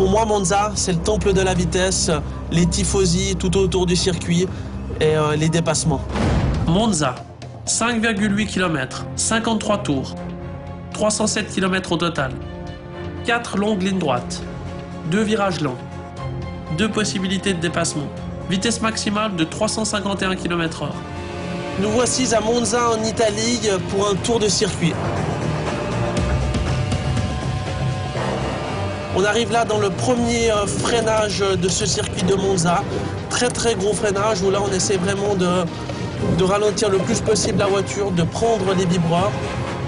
Pour moi, Monza, c'est le temple de la vitesse, les tifosi tout autour du circuit et les dépassements. Monza, 5,8 km, 53 tours, 307 km au total, 4 longues lignes droites, 2 virages lents, 2 possibilités de dépassement, vitesse maximale de 351 km/h. Nous voici à Monza en Italie pour un tour de circuit. On arrive là dans le premier freinage de ce circuit de Monza. Très gros freinage où là on essaie vraiment de ralentir le plus possible la voiture, de prendre les vibreurs.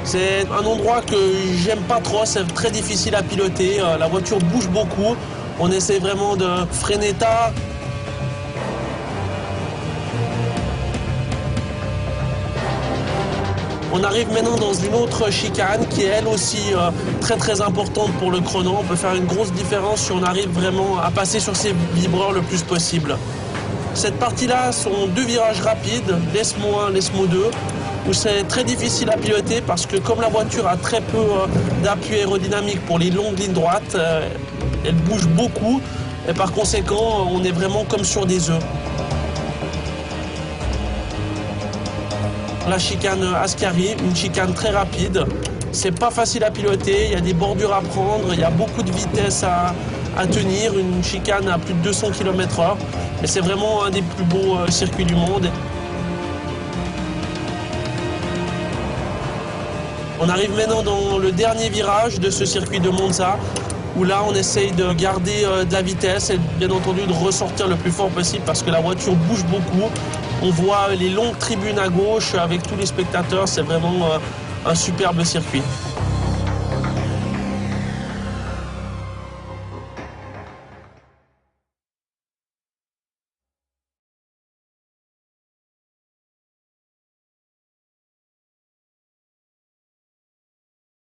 C'est un endroit que j'aime pas trop, c'est très difficile à piloter. La voiture bouge beaucoup. On essaie vraiment de freiner tard. On arrive maintenant dans une autre chicane qui est elle aussi très importante pour le chrono. On peut faire une grosse différence si on arrive vraiment à passer sur ces vibreurs le plus possible. Cette partie-là sont 2 virages rapides, l'ESMO 1, l'ESMO 2, où c'est très difficile à piloter parce que comme la voiture a très peu d'appui aérodynamique pour les longues lignes droites, elle bouge beaucoup et par conséquent on est vraiment comme sur des œufs. La chicane Ascari, une chicane très rapide. C'est pas facile à piloter, il y a des bordures à prendre, il y a beaucoup de vitesse à tenir, une chicane à plus de 200 km/h. Mais c'est vraiment un des plus beaux circuits du monde. On arrive maintenant dans le dernier virage de ce circuit de Monza, où là on essaye de garder de la vitesse et bien entendu de ressortir le plus fort possible parce que la voiture bouge beaucoup. On voit les longues tribunes à gauche avec tous les spectateurs, c'est vraiment un superbe circuit.